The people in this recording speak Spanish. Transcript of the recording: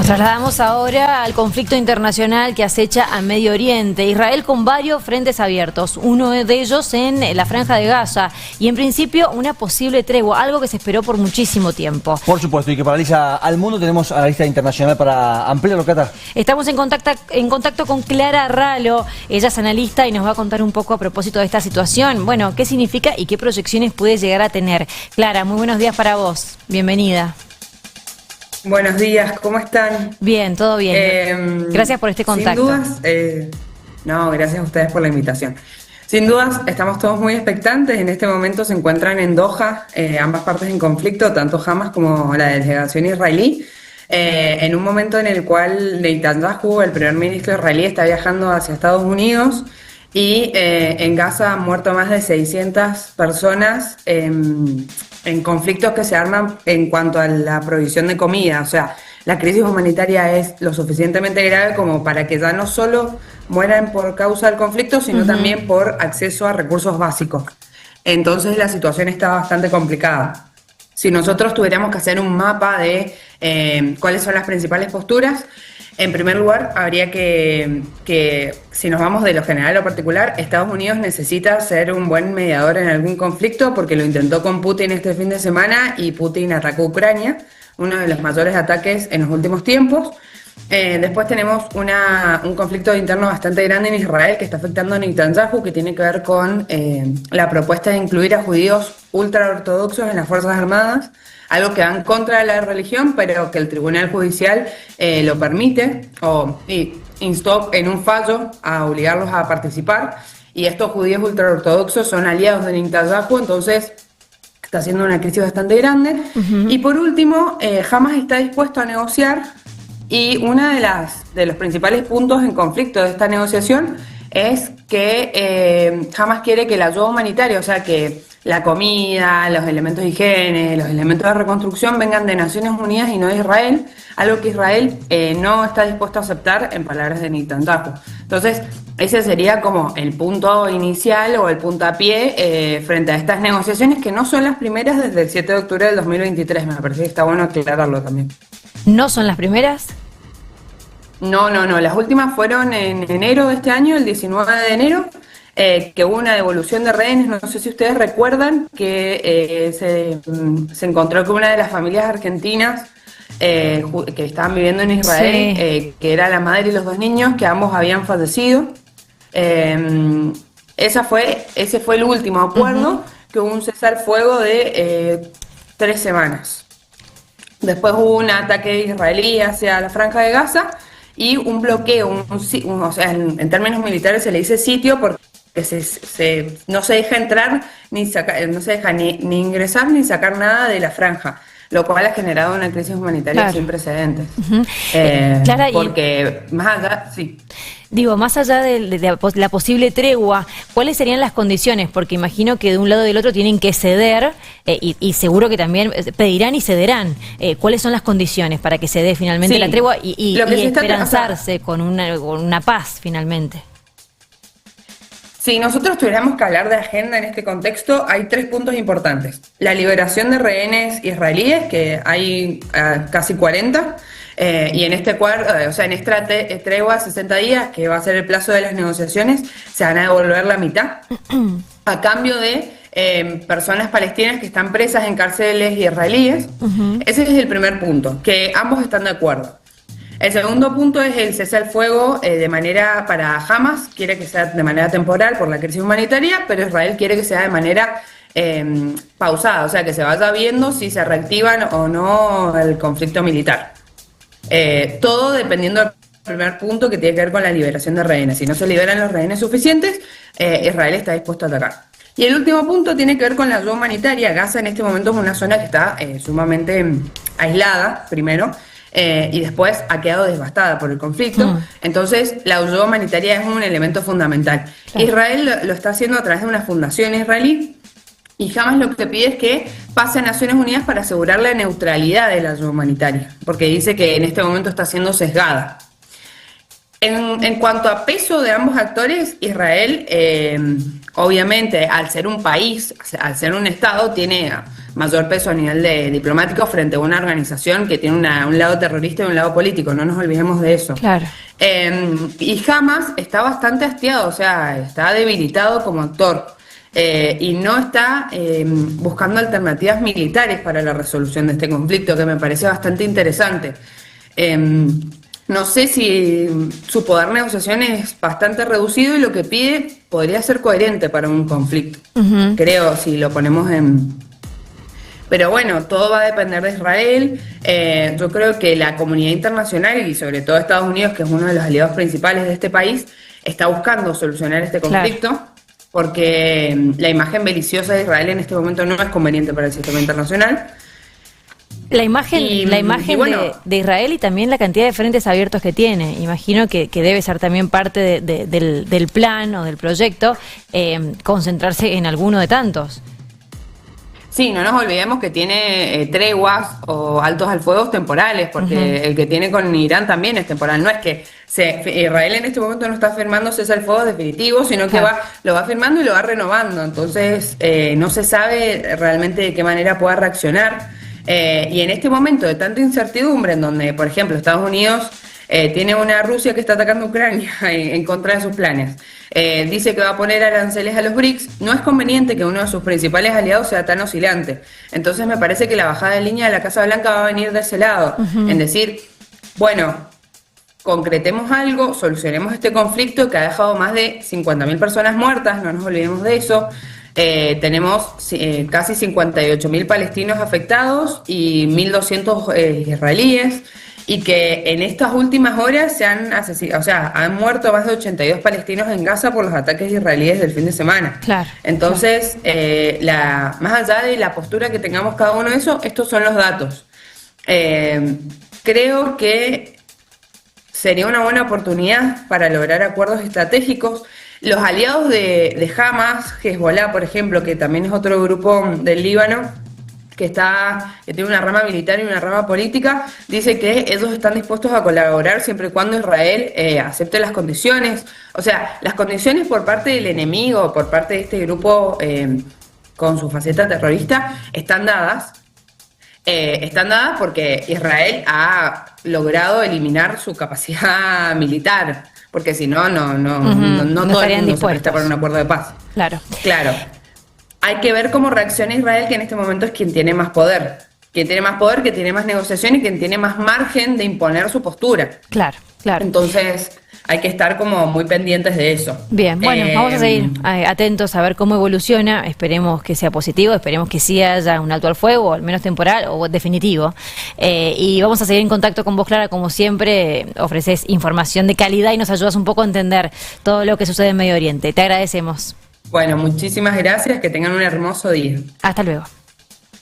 Nos trasladamos ahora al conflicto internacional que acecha a Medio Oriente. Israel con varios frentes abiertos, uno de ellos en la Franja de Gaza y en principio una posible tregua, algo que se esperó por muchísimo tiempo. Por supuesto, y que paraliza al mundo. Tenemos a la lista internacional para ampliarlo, Cata. Estamos en contacto con Clara Ralo, ella es analista y nos va a contar un poco a propósito de esta situación. Bueno, qué significa y qué proyecciones puede llegar a tener. Clara, muy buenos días para vos, bienvenida. Buenos días, ¿cómo están? Bien, todo bien. Gracias por este contacto. Sin dudas, gracias a ustedes por la invitación. Sin dudas, estamos todos muy expectantes. En este momento se encuentran en Doha, ambas partes en conflicto, tanto Hamas como la delegación israelí, en un momento en el cual Netanyahu, el primer ministro israelí, está viajando hacia Estados Unidos y en Gaza han muerto más de 600 personas en conflictos que se arman en cuanto a la provisión de comida. O sea, la crisis humanitaria es lo suficientemente grave como para que ya no solo mueran por causa del conflicto, sino también por acceso a recursos básicos. Entonces la situación está bastante complicada. Si nosotros tuviéramos que hacer un mapa de cuáles son las principales posturas, en primer lugar, habría que, si nos vamos de lo general a lo particular, Estados Unidos necesita ser un buen mediador en algún conflicto porque lo intentó con Putin este fin de semana y Putin atacó Ucrania, uno de los mayores ataques en los últimos tiempos. Después tenemos un conflicto interno bastante grande en Israel que está afectando a Netanyahu, que tiene que ver con la propuesta de incluir a judíos ultraortodoxos en las Fuerzas Armadas, algo que va en contra de la religión, pero que el Tribunal Judicial lo permite y instó en un fallo a obligarlos a participar. Y estos judíos ultraortodoxos son aliados de Netanyahu, entonces está haciendo una crisis bastante grande. Y por último, Hamas está dispuesto a negociar y uno de los principales puntos en conflicto de esta negociación es que Hamas quiere que la ayuda humanitaria, o sea que la comida, los elementos de higiene, los elementos de reconstrucción vengan de Naciones Unidas y no de Israel, algo que Israel no está dispuesto a aceptar en palabras de Netanyahu. Entonces, ese sería como el punto inicial o el puntapié frente a estas negociaciones que no son las primeras desde el 7 de octubre del 2023. Me parece que está bueno aclararlo también. ¿No son las primeras? No. Las últimas fueron en enero de este año, el 19 de enero, que hubo una devolución de rehenes. No sé si ustedes recuerdan que se encontró con una de las familias argentinas que estaban viviendo en Israel, sí. Que era la madre y los dos niños, que ambos habían fallecido. Ese fue el último acuerdo, que hubo un cesar-fuego de 3 semanas. Después hubo un ataque israelí hacia la Franja de Gaza y un bloqueo, o sea, en términos militares se le dice sitio porque no se deja entrar, no se deja ni ingresar ni sacar nada de la franja, lo cual ha generado una crisis humanitaria sin precedentes. Clara, porque más allá, sí. Digo, más allá de la posible tregua, ¿cuáles serían las condiciones? Porque imagino que de un lado y del otro tienen que ceder y seguro que también pedirán y cederán. ¿Cuáles son las condiciones para que se dé finalmente la tregua y esperanzarse con una paz finalmente? Si nosotros tuviéramos que hablar de agenda en este contexto, hay 3 puntos importantes. La liberación de rehenes israelíes, que hay casi 40, y en esta tregua 60 días, que va a ser el plazo de las negociaciones, se van a devolver la mitad, a cambio de personas palestinas que están presas en cárceles israelíes. Ese es el primer punto, que ambos están de acuerdo. El segundo punto es el cese al fuego para Hamas, quiere que sea de manera temporal por la crisis humanitaria, pero Israel quiere que sea de manera pausada, o sea, que se vaya viendo si se reactivan o no el conflicto militar. Todo dependiendo del primer punto, que tiene que ver con la liberación de rehenes. Si no se liberan los rehenes suficientes, Israel está dispuesto a atacar. Y el último punto tiene que ver con la ayuda humanitaria. Gaza en este momento es una zona que está sumamente aislada, primero, y después ha quedado devastada por el conflicto. Entonces la ayuda humanitaria es un elemento fundamental. Claro. Israel lo está haciendo a través de una fundación israelí y Hamas lo que pide es que pase a Naciones Unidas para asegurar la neutralidad de la ayuda humanitaria, porque dice que en este momento está siendo sesgada. En cuanto a peso de ambos actores, Israel obviamente al ser un país, al ser un Estado, tiene mayor peso a nivel diplomático frente a una organización que tiene un lado terrorista y un lado político, no nos olvidemos de eso. Claro. Y Hamas está bastante hastiado, o sea, está debilitado como actor. Y no está buscando alternativas militares para la resolución de este conflicto, que me parece bastante interesante. No sé si su poder de negociación es bastante reducido y lo que pide podría ser coherente para un conflicto, creo, si lo ponemos en... Pero bueno, todo va a depender de Israel. Yo creo que la comunidad internacional y sobre todo Estados Unidos, que es uno de los aliados principales de este país, está buscando solucionar este conflicto. Claro. Porque la imagen beliciosa de Israel en este momento no es conveniente para el sistema internacional. La imagen bueno, de Israel y también la cantidad de frentes abiertos que tiene. Imagino que debe ser también parte del plan o del proyecto, concentrarse en alguno de tantos. Sí, no nos olvidemos que tiene treguas o altos al fuego temporales, porque el que tiene con Irán también es temporal. No es que Israel en este momento no está firmando cese al fuego definitivo, sino que lo va firmando y lo va renovando. Entonces, no se sabe realmente de qué manera pueda reaccionar. Y en este momento de tanta incertidumbre, en donde, por ejemplo, Estados Unidos tiene una Rusia que está atacando a Ucrania en contra de sus planes, dice que va a poner aranceles a los BRICS, no es conveniente que uno de sus principales aliados sea tan oscilante. Entonces me parece que la bajada de línea de la Casa Blanca va a venir de ese lado, en decir, bueno, concretemos algo, solucionemos este conflicto que ha dejado más de 50.000 personas muertas, no nos olvidemos de eso. Tenemos casi 58.000 palestinos afectados y 1.200 israelíes, y que en estas últimas horas se han asesinado, o sea, han muerto más de 82 palestinos en Gaza por los ataques israelíes del fin de semana. Claro. Entonces, más allá de la postura que tengamos cada uno de eso, estos son los datos. Creo que sería una buena oportunidad para lograr acuerdos estratégicos. Los aliados de Hamas, Hezbollah, por ejemplo, que también es otro grupo del Líbano, que tiene una rama militar y una rama política, dice que ellos están dispuestos a colaborar siempre y cuando Israel acepte las condiciones. O sea, las condiciones por parte del enemigo, por parte de este grupo con su faceta terrorista, están dadas. Están dadas porque Israel ha logrado eliminar su capacidad militar, porque si no, no todo el mundo se presta para un acuerdo de paz. Claro. Hay que ver cómo reacciona Israel, que en este momento es quien tiene más poder. Quien tiene más poder, que tiene más negociación y quien tiene más margen de imponer su postura. Claro. Entonces, hay que estar como muy pendientes de eso. Bien, bueno, vamos a seguir atentos a ver cómo evoluciona. Esperemos que sea positivo, esperemos que sí haya un alto al fuego, o al menos temporal o definitivo. Y vamos a seguir en contacto con vos, Clara, como siempre. Ofreces información de calidad y nos ayudas un poco a entender todo lo que sucede en Medio Oriente. Te agradecemos. Bueno, muchísimas gracias, que tengan un hermoso día. Hasta luego.